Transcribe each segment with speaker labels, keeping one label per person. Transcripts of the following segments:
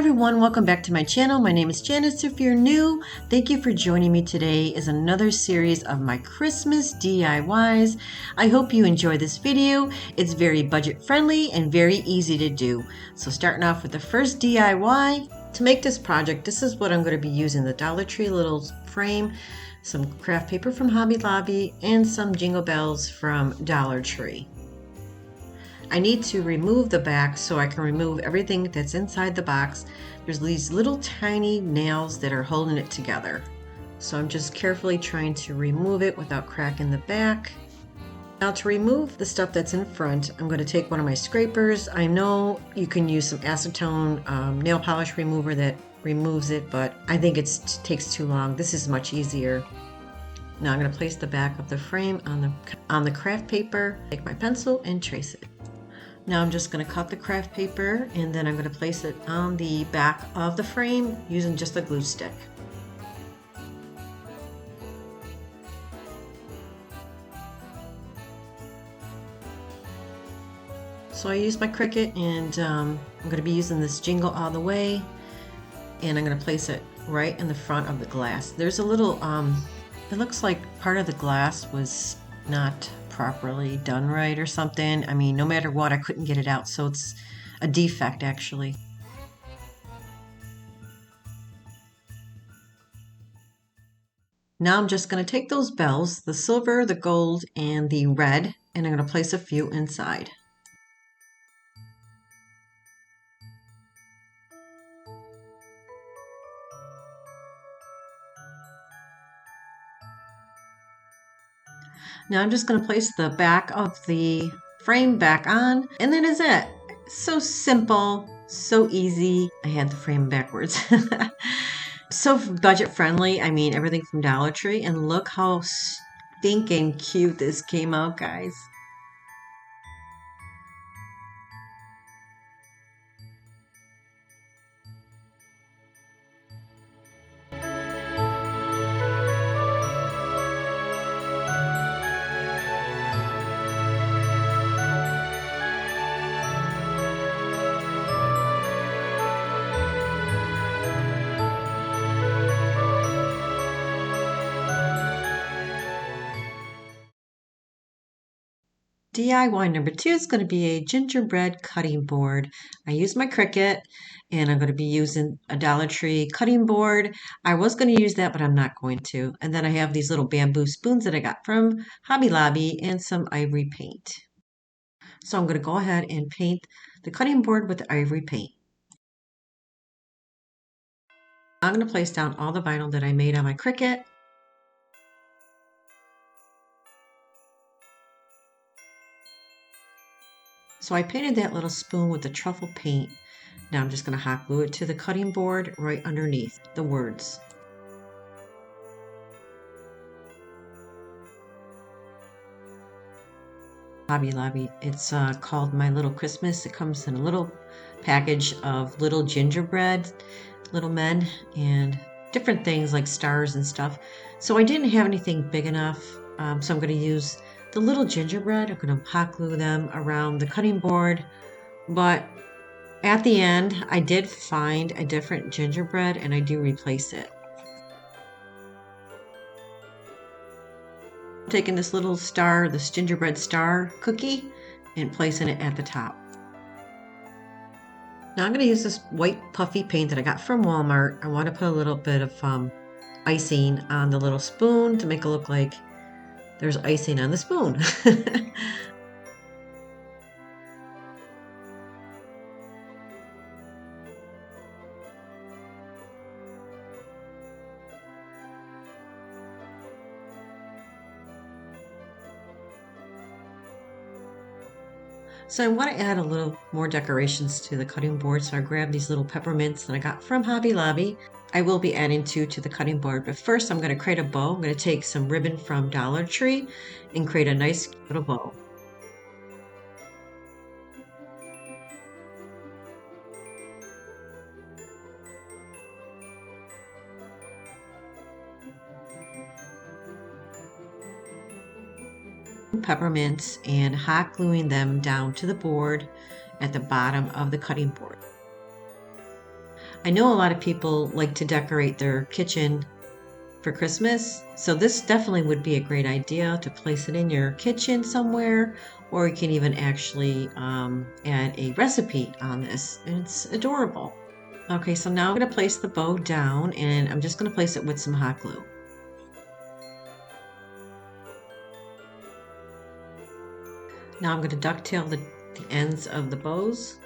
Speaker 1: everyone, welcome back to my channel. My name is Janice. If you're new, thank you for joining me today as another series of my Christmas DIYs. I hope you enjoy this video. It's very budget friendly and very easy to do. So starting off with the first DIY. To make this project, this is what I'm going to be using: the Dollar Tree little frame, some craft paper from Hobby Lobby, and some jingle bells from Dollar Tree. I need to remove the back so I can remove everything that's inside the box. There's these little tiny nails that are holding it together. So I'm just carefully trying to remove it without cracking the back. Now to remove the stuff that's in front, I'm going to take one of my scrapers. I know you can use some acetone nail polish remover that removes it, but I think it takes too long. This is much easier. Now I'm going to place the back of the frame on the craft paper, take my pencil and trace it. Now I'm just going to cut the craft paper and then I'm going to place it on the back of the frame using just a glue stick. So I use my Cricut and I'm going to be using this Jingle All The Way, and I'm going to place it right in the front of the glass. There's a little, it looks like part of the glass was not properly done right or something. I mean, no matter what, I couldn't get it out, so it's a defect actually. Now I'm just going to take those bells, the silver, the gold, and the red, and I'm going to place a few inside. Now I'm just going to place the back of the frame back on, and that is it. So simple, so easy. I had the frame backwards. So budget friendly. I mean, everything from Dollar Tree, and look how stinking cute this came out, guys. DIY number 2 is going to be a gingerbread cutting board. I use my Cricut, and I'm going to be using a Dollar Tree cutting board. I was going to use that, but I'm not going to. And then I have these little bamboo spoons that I got from Hobby Lobby and some ivory paint. So I'm going to go ahead and paint the cutting board with the ivory paint. I'm going to place down all the vinyl that I made on my Cricut. So I painted that little spoon with the truffle paint. Now I'm just going to hot glue it to the cutting board right underneath the words. Hobby Lobby. It's called My Little Christmas. It comes in a little package of little gingerbread, little men, and different things like stars and stuff. So I didn't have anything big enough, so I'm going to use the little gingerbread. I'm going to hot glue them around the cutting board, but at the end I did find a different gingerbread and I do replace it. I'm taking this little star, this gingerbread star cookie, and placing it at the top. Now I'm going to use this white puffy paint that I got from Walmart. I want to put a little bit of icing on the little spoon to make it look like there's icing on the spoon. So I want to add a little more decorations to the cutting board, so I grabbed these little peppermints that I got from Hobby Lobby. I will be adding 2 to the cutting board, but first I'm going to create a bow. I'm going to take some ribbon from Dollar Tree and create a nice little bow. Peppermints and hot gluing them down to the board at the bottom of the cutting board. I know a lot of people like to decorate their kitchen for Christmas, so this definitely would be a great idea to place it in your kitchen somewhere, or you can even actually add a recipe on this, and it's adorable. Okay, so now I'm going to place the bow down, and I'm just going to place it with some hot glue. Now I'm going to ducktail the ends of the bows.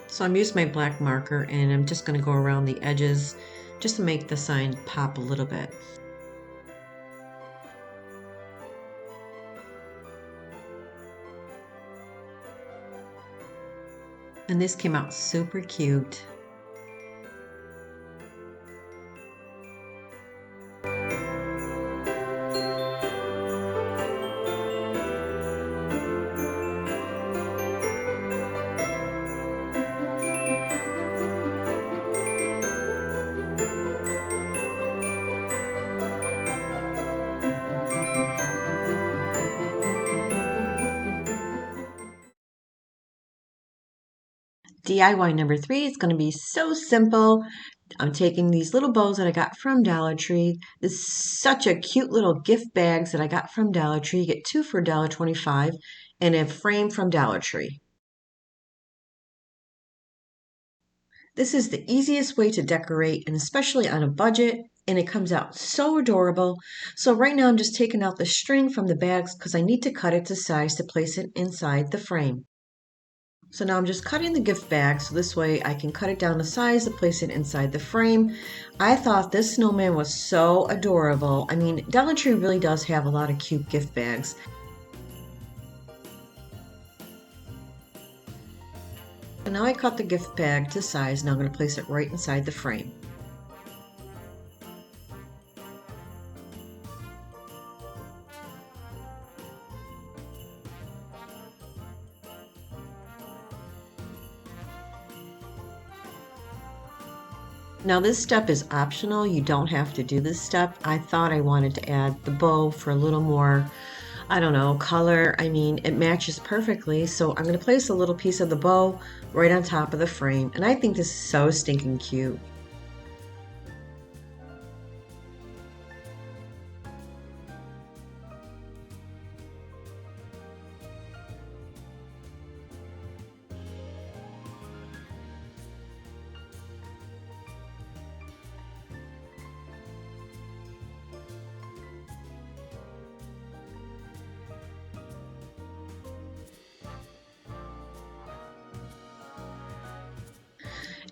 Speaker 1: So I'm using my black marker and I'm just going to go around the edges just to make the sign pop a little bit. And this came out super cute. DIY number 3 is going to be so simple. I'm taking these little bows that I got from Dollar Tree. This is such a cute little gift bags that I got from Dollar Tree. You get 2 for $1.25 and a frame from Dollar Tree. This is the easiest way to decorate, and especially on a budget, and it comes out so adorable. So right now I'm just taking out the string from the bags because I need to cut it to size to place it inside the frame. So now I'm just cutting the gift bag so this way I can cut it down to size to place it inside the frame. I thought this snowman was so adorable. I mean, Dollar Tree really does have a lot of cute gift bags. So now I cut the gift bag to size. Now I'm going to place it right inside the frame. Now this step is optional. You don't have to do this step. I thought I wanted to add the bow for a little more, I don't know, color. I mean, it matches perfectly. So I'm going to place a little piece of the bow right on top of the frame. And I think this is so stinking cute.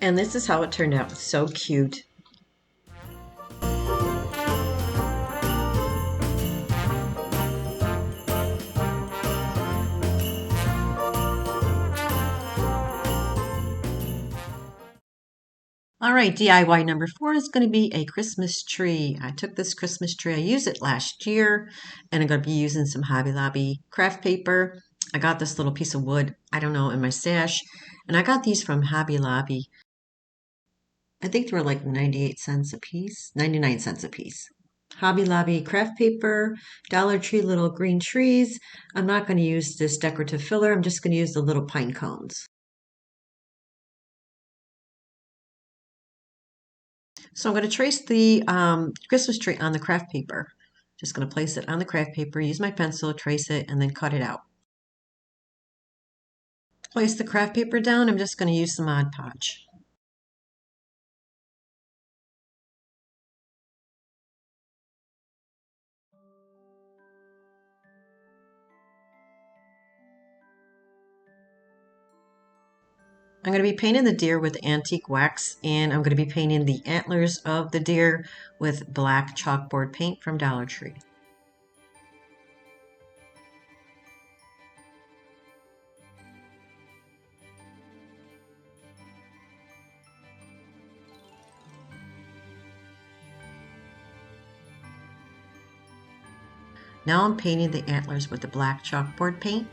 Speaker 1: And this is how it turned out. It's so cute. All right, DIY number 4 is going to be a Christmas tree. I took this Christmas tree, I used it last year, and I'm going to be using some Hobby Lobby craft paper. I got this little piece of wood, I don't know, in my stash, and I got these from Hobby Lobby. I think they were like 98 cents a piece, 99 cents a piece. Hobby Lobby craft paper, Dollar Tree little green trees. I'm not going to use this decorative filler, I'm just going to use the little pine cones. So I'm going to trace the Christmas tree on the craft paper. Just going to place it on the craft paper, use my pencil, trace it, and then cut it out. Place the craft paper down. I'm just going to use some Mod Podge. I'm going to be painting the deer with antique wax, and I'm going to be painting the antlers of the deer with black chalkboard paint from Dollar Tree. Now I'm painting the antlers with the black chalkboard paint.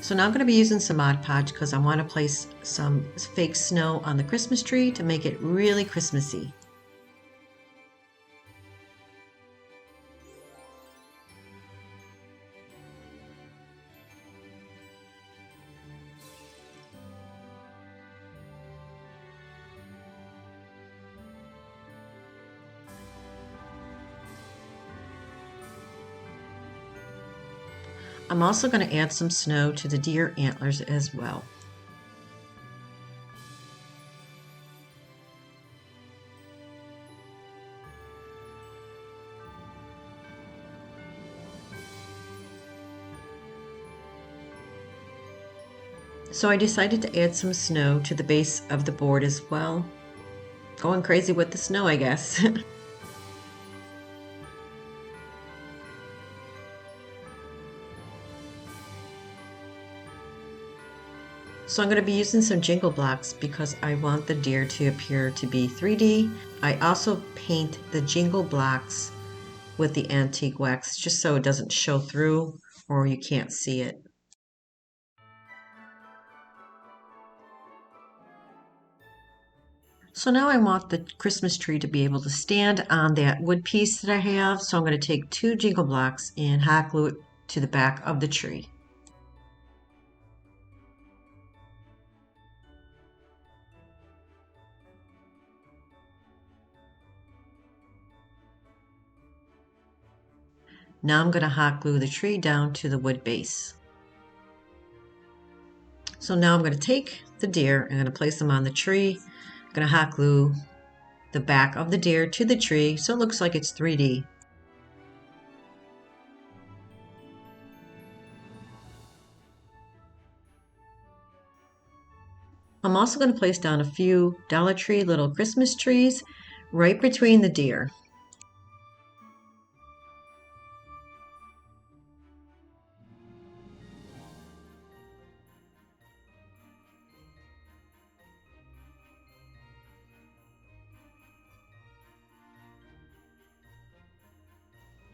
Speaker 1: So now I'm going to be using some Mod Podge because I want to place some fake snow on the Christmas tree to make it really Christmassy. I'm also going to add some snow to the deer antlers as well. So I decided to add some snow to the base of the board as well. Going crazy with the snow, I guess. So I'm going to be using some jingle blocks because I want the deer to appear to be 3D. I also paint the jingle blocks with the antique wax just so it doesn't show through or you can't see it. So now I want the Christmas tree to be able to stand on that wood piece that I have. So I'm going to take 2 jingle blocks and hot glue it to the back of the tree. Now I'm going to hot glue the tree down to the wood base. So now I'm going to take the deer and I'm going to place them on the tree. I'm going to hot glue the back of the deer to the tree so it looks like it's 3D. I'm also going to place down a few Dollar Tree little Christmas trees right between the deer.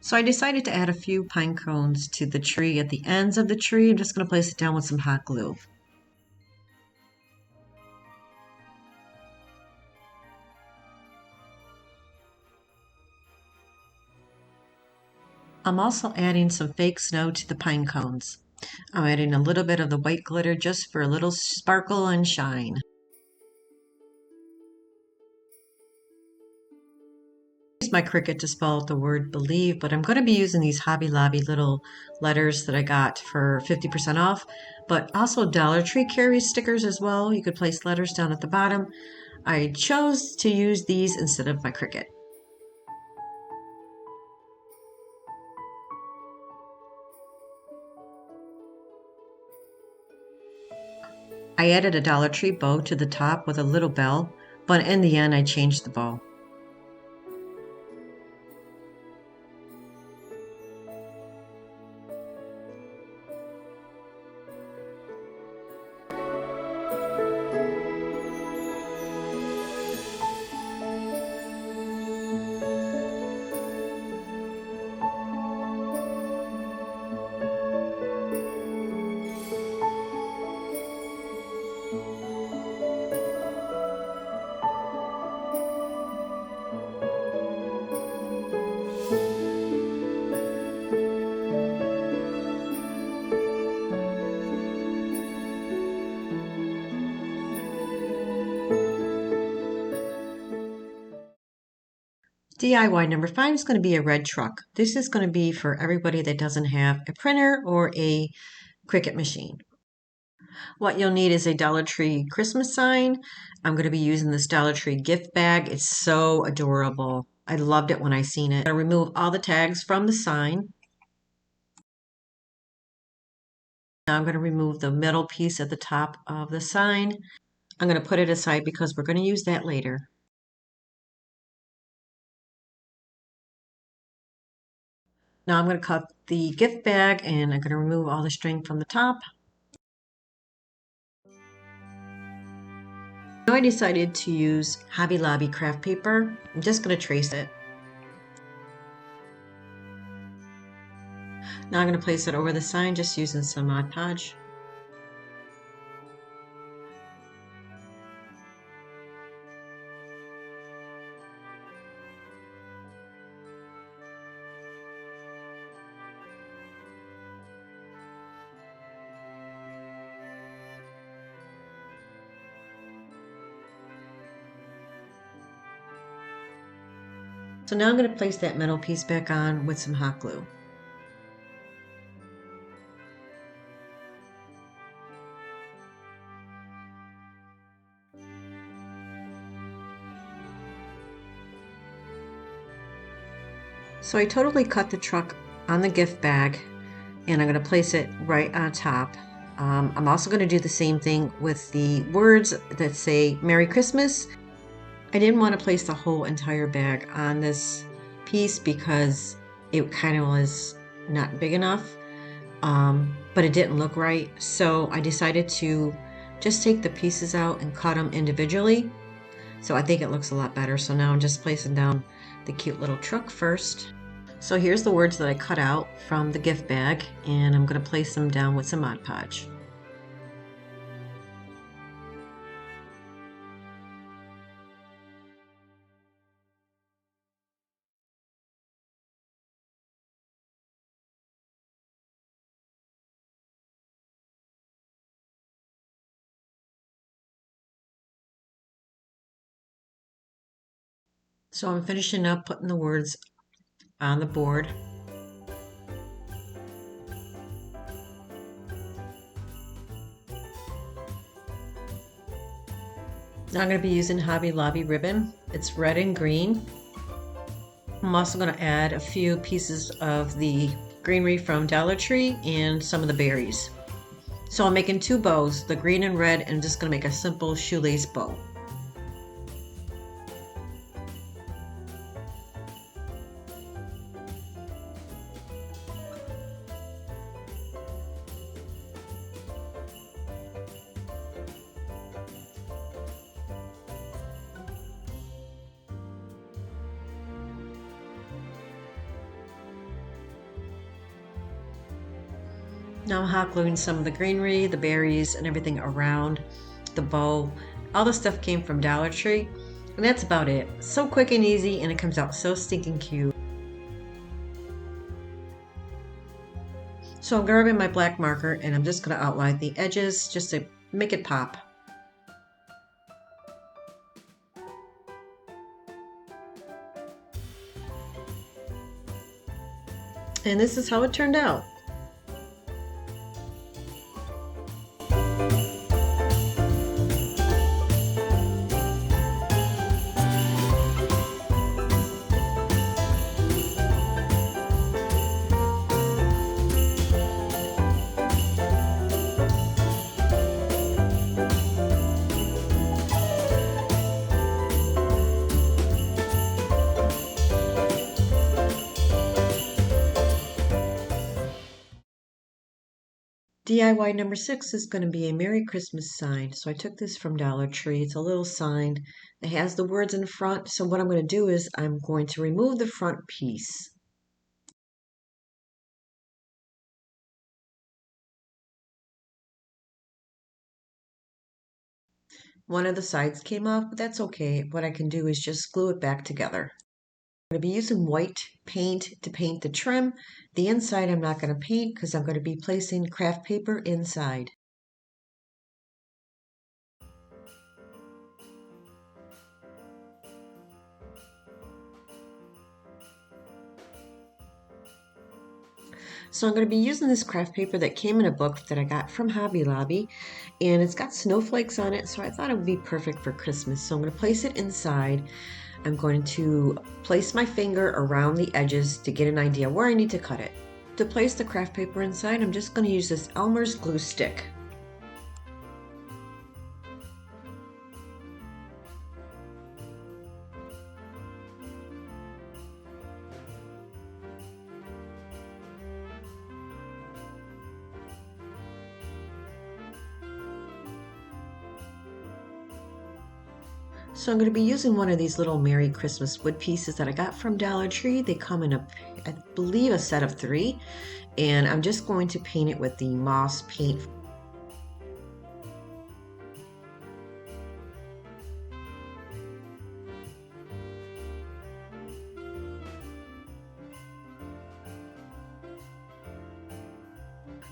Speaker 1: So I decided to add a few pine cones to the tree at the ends of the tree. I'm just going to place it down with some hot glue. I'm also adding some fake snow to the pine cones. I'm adding a little bit of the white glitter just for a little sparkle and shine. Use my Cricut to spell out the word believe, but I'm going to be using these Hobby Lobby little letters that I got for 50% off, but also Dollar Tree carries stickers as well. You could place letters down at the bottom. I chose to use these instead of my Cricut. I added a Dollar Tree bow to the top with a little bell, but in the end I changed the bow. DIY number 5 is going to be a red truck. This is going to be for everybody that doesn't have a printer or a Cricut machine. What you'll need is a Dollar Tree Christmas sign. I'm going to be using this Dollar Tree gift bag. It's so adorable. I loved it when I seen it. I'm going to remove all the tags from the sign. Now I'm going to remove the metal piece at the top of the sign. I'm going to put it aside because we're going to use that later. Now I'm going to cut the gift bag and I'm going to remove all the string from the top. Now I decided to use Hobby Lobby craft paper. I'm just going to trace it. Now I'm going to place it over the sign just using some Mod Podge. So now I'm going to place that metal piece back on with some hot glue. So I totally cut the truck on the gift bag, and I'm going to place it right on top. I'm also going to do the same thing with the words that say Merry Christmas. I didn't want to place the whole entire bag on this piece because it kind of was not big enough, but it didn't look right. So I decided to just take the pieces out and cut them individually. So I think it looks a lot better. So now I'm just placing down the cute little truck first. So here's the words that I cut out from the gift bag, and I'm going to place them down with some Mod Podge. So I'm finishing up putting the words on the board. Now I'm going to be using Hobby Lobby ribbon. It's red and green. I'm also going to add a few pieces of the greenery from Dollar Tree and some of the berries. So I'm making two bows, the green and red, and I'm just going to make a simple shoelace bow. Now I'm hot gluing some of the greenery, the berries, and everything around the bow. All the stuff came from Dollar Tree, and that's about it. So quick and easy, and it comes out so stinking cute. So I'm grabbing my black marker, and I'm just going to outline the edges just to make it pop. And this is how it turned out. DIY number 6 is going to be a Merry Christmas sign. So I took this from Dollar Tree. It's a little sign that has the words in front. So what I'm going to do is I'm going to remove the front piece. One of the sides came off, but that's okay. What I can do is just glue it back together. I'm going to be using white paint to paint the trim. The inside I'm not going to paint because I'm going to be placing craft paper inside. So I'm going to be using this craft paper that came in a book that I got from Hobby Lobby, and it's got snowflakes on it, so I thought it would be perfect for Christmas. So I'm going to place it inside. I'm going to place my finger around the edges to get an idea where I need to cut it. To place the craft paper inside, I'm just going to use this Elmer's glue stick. So I'm going to be using one of these little Merry Christmas wood pieces that I got from Dollar Tree. They come in I believe a set of 3, and I'm just going to paint it with the moss paint.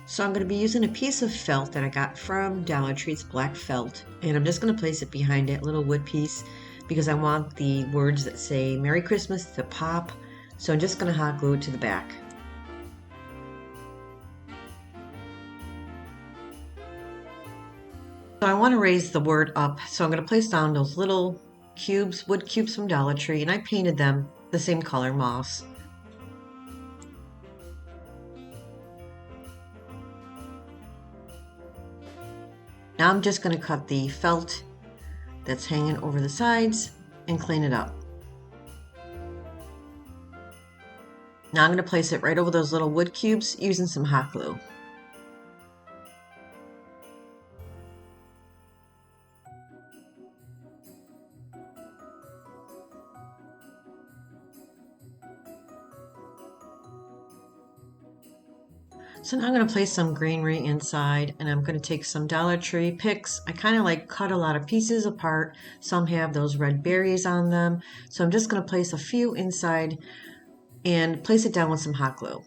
Speaker 1: So I'm going to be using a piece of felt that I got from Dollar Tree. It's black felt, and I'm just going to place it behind that little wood piece because I want the words that say Merry Christmas to pop. So I'm just going to hot glue it to the back. So I want to raise the word up, so I'm going to place down those little cubes, wood cubes from Dollar Tree, and I painted them the same color, moss. Now I'm just going to cut the felt that's hanging over the sides and clean it up. Now I'm going to place it right over those little wood cubes using some hot glue. So now I'm going to place some greenery inside, and I'm going to take some Dollar Tree picks. I kind of like cut a lot of pieces apart. Some have those red berries on them. So I'm just going to place a few inside and place it down with some hot glue.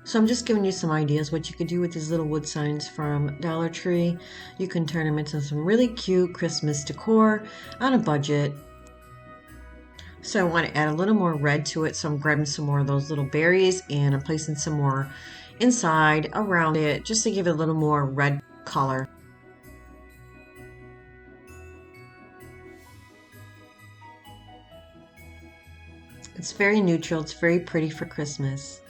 Speaker 1: So I'm just giving you some ideas what you could do with these little wood signs from Dollar Tree. You can turn them into some really cute Christmas decor on a budget. So I want to add a little more red to it, so I'm grabbing some more of those little berries and I'm placing some more inside around it just to give it a little more red color. It's very neutral, it's very pretty for Christmas.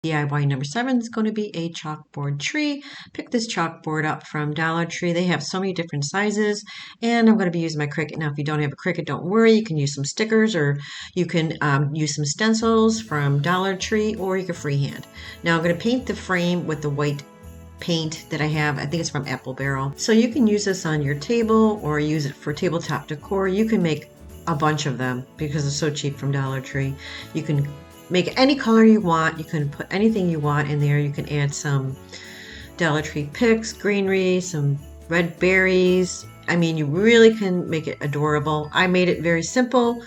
Speaker 1: DIY number 7 is going to be a chalkboard tree. Pick this chalkboard up from Dollar Tree. They have so many different sizes, and I'm going to be using my Cricut. Now, if you don't have a Cricut, don't worry. You can use some stickers, or you can use some stencils from Dollar Tree, or you can freehand. Now, I'm going to paint the frame with the white paint that I have. I think it's from Apple Barrel. So you can use this on your table or use it for tabletop decor. You can make a bunch of them because it's so cheap from Dollar Tree. You can make any color you want. You can put anything you want in there. You can add some Dollar Tree picks, greenery, some red berries. I mean, you really can make it adorable. I made it very simple,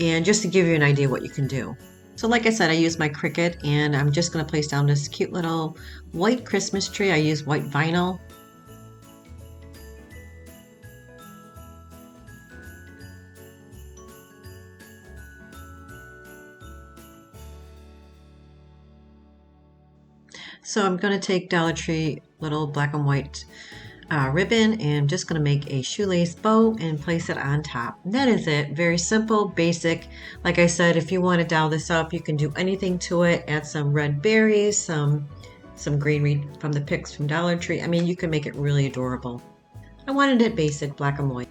Speaker 1: and just to give you an idea what you can do. So like I said, I used my Cricut, and I'm just going to place down this cute little white Christmas tree. I use white vinyl. So I'm going to take Dollar Tree little black and white ribbon, and I'm just going to make a shoelace bow and place it on top. And that is it. Very simple, basic. Like I said, if you want to doll this up, you can do anything to it. Add some red berries, some greenery from the picks from Dollar Tree. I mean, you can make it really adorable. I wanted it basic, black and white.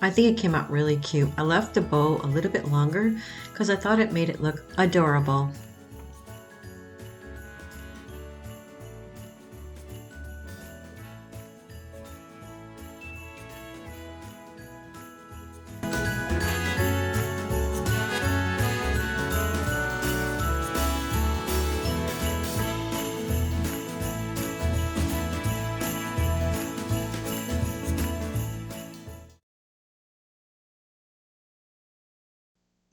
Speaker 1: I think it came out really cute. I left the bow a little bit longer because I thought it made it look adorable.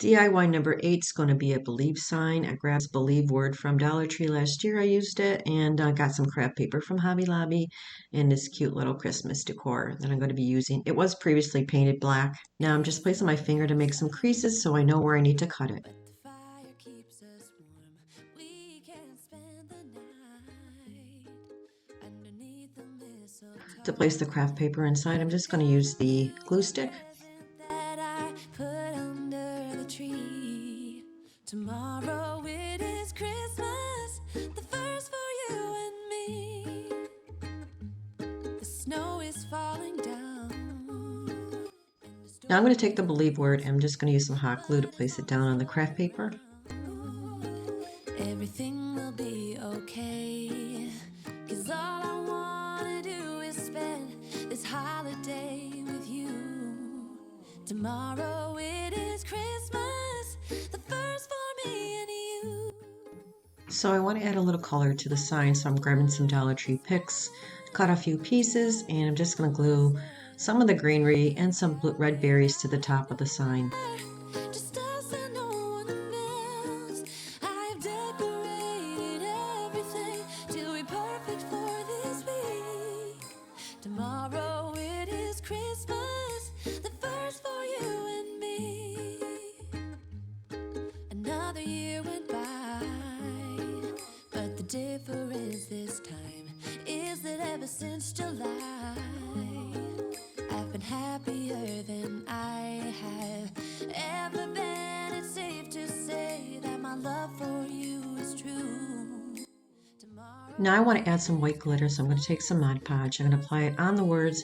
Speaker 1: DIY number 8 is going to be a believe sign. I grabbed this believe word from Dollar Tree last year. I used it, and I got some craft paper from Hobby Lobby and this cute little Christmas decor that I'm going to be using. It was previously painted black. Now I'm just placing my finger to make some creases so I know where I need to cut it. To place the craft paper inside, I'm just going to use the glue stick.
Speaker 2: Tomorrow it is Christmas, the first for you and me. The snow is falling down.
Speaker 1: Now I'm going to take the Believe word and I'm just going to use some hot glue to place it down on the craft paper.
Speaker 2: Everything will be okay, 'cause all I wanna do is spend this holiday with you. Tomorrow it is Christmas, the first for me and you.
Speaker 1: So I want to add a little color to the sign, so I'm grabbing some Dollar Tree picks, cut a few pieces, and I'm just going to glue some of the greenery and some red berries to the top of the sign.
Speaker 2: Just us and no one else. I've decorated everything till we're perfect for this week. Tomorrow it is Christmas, the first for you and me. Another year went by, but the difference this time is that ever since July, I've been happier than I have ever been. It's safe to say that my love for you is true.
Speaker 1: Now I want to add some white glitter, so I'm going to take some Mod Podge. I'm going to apply it on the words,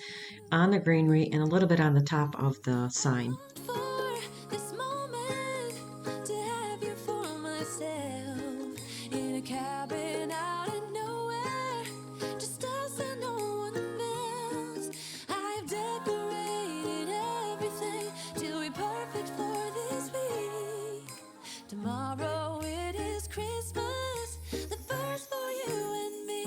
Speaker 1: on the greenery, and a little bit on the top of the sign.
Speaker 2: For this moment, to have you for myself, in a cabin out in nowhere, just us and no one else. I've decorated everything till we're perfect for this week. Tomorrow it is Christmas, the first for you and me.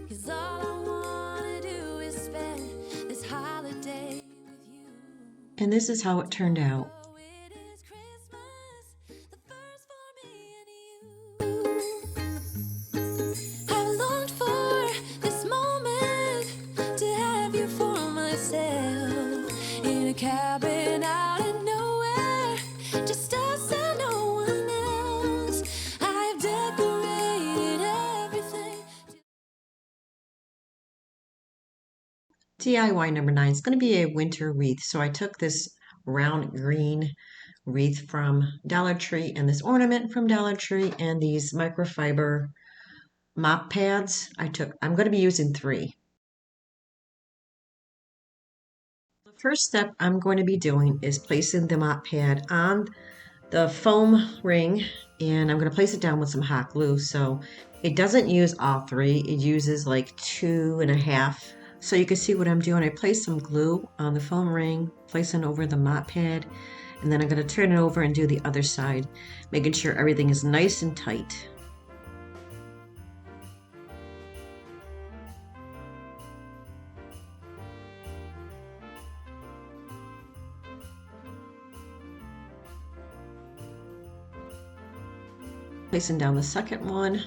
Speaker 2: Cause all I wanna do is spend this holiday with you.
Speaker 1: And this is how it turned out.
Speaker 2: Oh, it is Christmas, the first for me and you. I longed for this moment, to have you for myself, in a cabin out in nowhere, just us and no one else. I've decorated everything.
Speaker 1: DIY number 9 is going to be a winter wreath. So I took this round green wreath from Dollar Tree and this ornament from Dollar Tree and these microfiber mop pads. I'm going to be using 3. The first step I'm going to be doing is placing the mop pad on the foam ring, and I'm going to place it down with some hot glue. So it doesn't use all 3, it uses like 2.5. So you can see what I'm doing. I place some glue on the foam ring, placing over the mop pad, and then I'm going to turn it over and do the other side, making sure everything is nice and tight. Placing down the second one.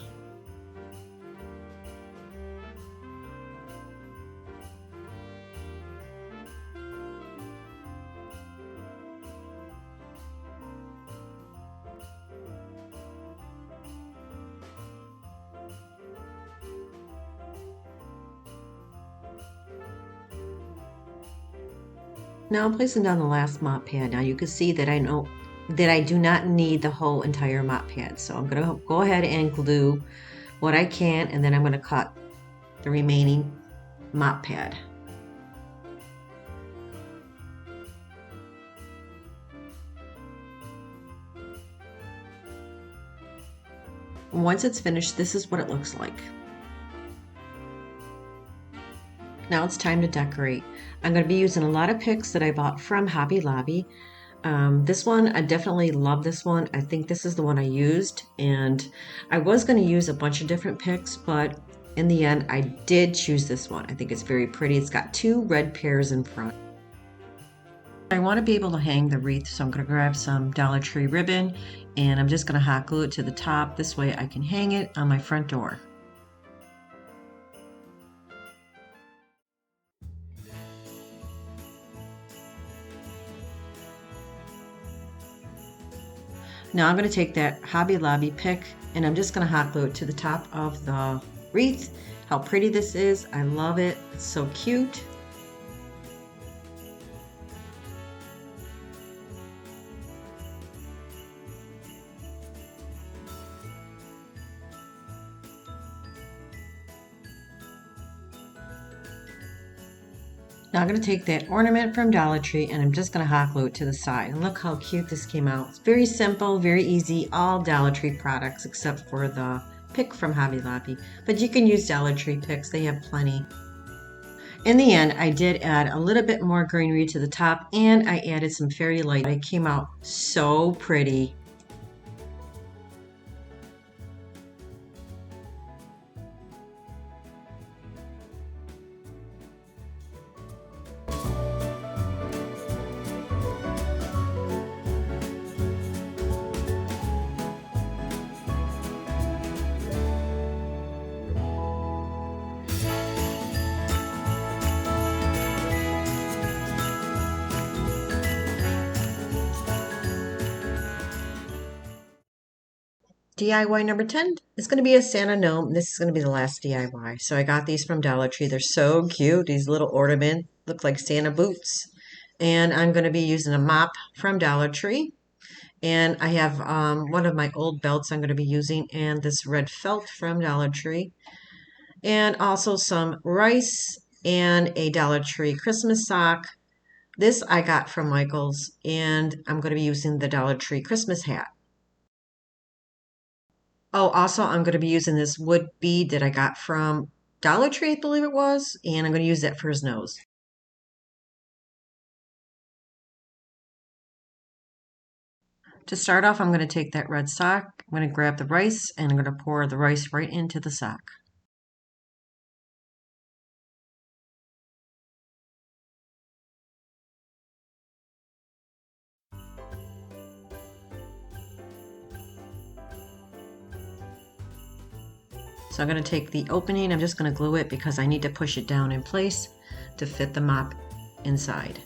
Speaker 1: Now I'm placing down the last mop pad. Now you can see that I know that I do not need the whole entire mop pad. So I'm going to go ahead and glue what I can, and then I'm going to cut the remaining mop pad. Once it's finished, this is what it looks like. Now it's time to decorate. I'm going to be using a lot of picks that I bought from Hobby Lobby. This one, I definitely love this one. I think this is the one I used, and I was going to use a bunch of different picks, but in the end, I did choose this one. I think it's very pretty. It's got 2 red pears in front. I want to be able to hang the wreath, so I'm going to grab some Dollar Tree ribbon, and I'm just going to hot glue it to the top. This way I can hang it on my front door. Now I'm going to take that Hobby Lobby pick and I'm just going to hot glue it to the top of the wreath. How pretty this is. I love it. It's so cute. Now I'm going to take that ornament from Dollar Tree and I'm just going to hot glue it to the side. And look how cute this came out. It's very simple, very easy, all Dollar Tree products except for the pick from Hobby Lobby. But you can use Dollar Tree picks, they have plenty. In the end, I did add a little bit more greenery to the top and I added some fairy light. It came out so pretty. DIY number 10 is going to be a Santa gnome. This is going to be the last DIY. So I got these from Dollar Tree. They're so cute. These little ornaments look like Santa boots. And I'm going to be using a mop from Dollar Tree. And I have one of my old belts I'm going to be using and this red felt from Dollar Tree. And also some rice and a Dollar Tree Christmas sock. This I got from Michael's and I'm going to be using the Dollar Tree Christmas hat. Oh, also, I'm going to be using this wood bead that I got from Dollar Tree, I believe it was, and I'm going to use that for his nose. To start off, I'm going to take that red sock, I'm going to grab the rice, and I'm going to pour the rice right into the sock. So I'm going to take the opening, I'm just going to glue it because I need to push it down in place to fit the mop inside.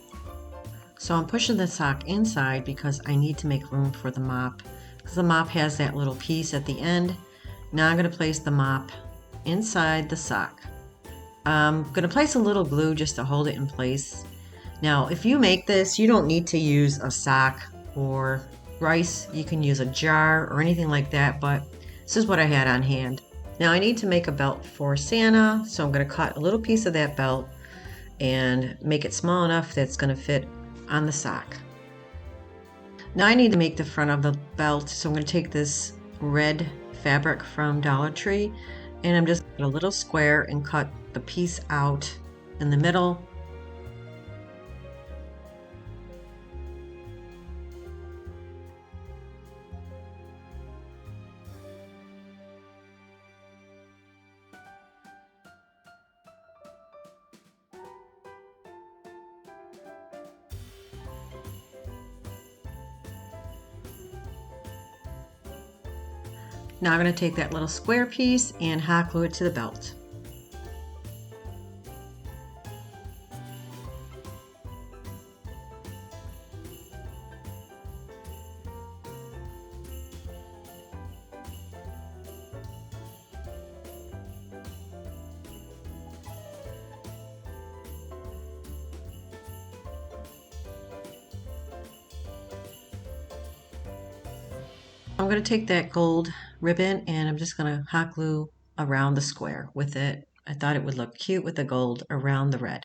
Speaker 1: So I'm pushing the sock inside because I need to make room for the mop because the mop has that little piece at the end. Now I'm going to place the mop inside the sock. I'm going to place a little glue just to hold it in place. Now if you make this, you don't need to use a sock or rice. You can use a jar or anything like that, but this is what I had on hand. Now I need to make a belt for Santa, so I'm going to cut a little piece of that belt and make it small enough that it's going to fit on the sock. Now I need to make the front of the belt, so I'm going to take this red fabric from Dollar Tree and I'm just going to a little square and cut the piece out in the middle. Now I'm going to take that little square piece and hot glue it to the belt. I'm going to take that gold ribbon and I'm just going to hot glue around the square with it. I thought it would look cute with the gold around the red.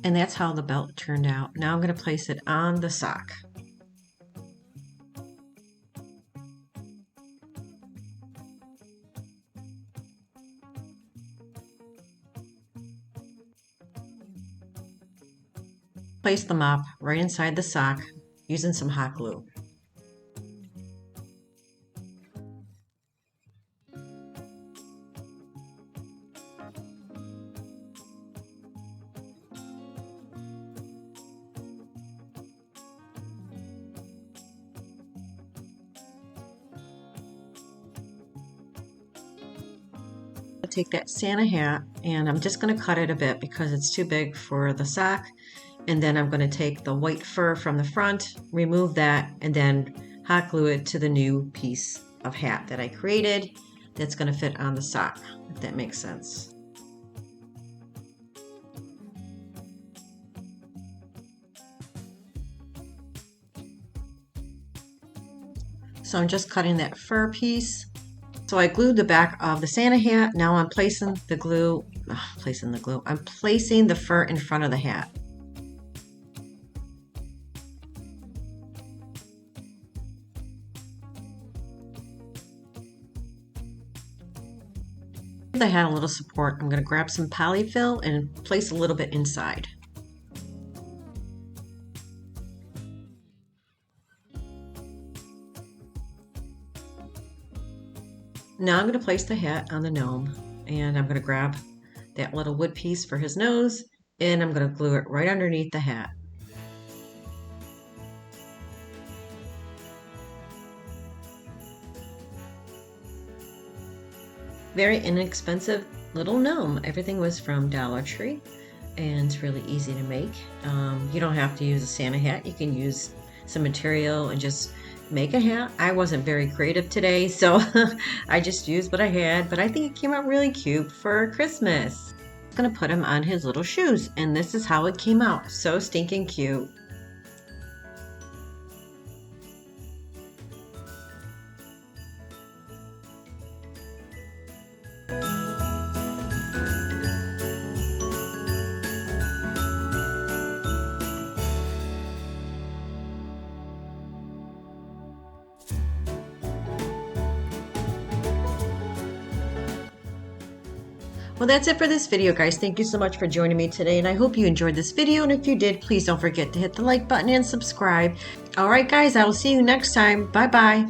Speaker 1: And that's how the belt turned out. Now I'm going to place it on the sock. Place the mop right inside the sock using some hot glue. Take that Santa hat and I'm just going to cut it a bit because it's too big for the sock, and then I'm going to take the white fur from the front, remove that, and then hot glue it to the new piece of hat that I created. that's going to fit on the sock, if that makes sense. So I'm just cutting that fur piece. So I glued the back of the Santa hat. Now I'm placing the glue, I'm placing the fur in front of the hat. Give the hat a little support. I'm going to grab some polyfill and place a little bit inside. Now I'm going to place the hat on the gnome, and I'm going to grab that little wood piece for his nose, and I'm going to glue it right underneath the hat. Very inexpensive little gnome. Everything was from Dollar Tree, and it's really easy to make. You don't have to use a Santa hat. You can use some material and just make a hat. I wasn't very creative today, so I just used what I had, but I think it came out really cute for Christmas. I'm gonna put him on his little shoes, and this is how it came out. So stinking cute. Well, that's it for this video, guys. Thank you so much for joining me today, and I hope you enjoyed this video. And if you did, please don't forget to hit the like button and subscribe. All right, guys, I will see you next time. Bye-bye.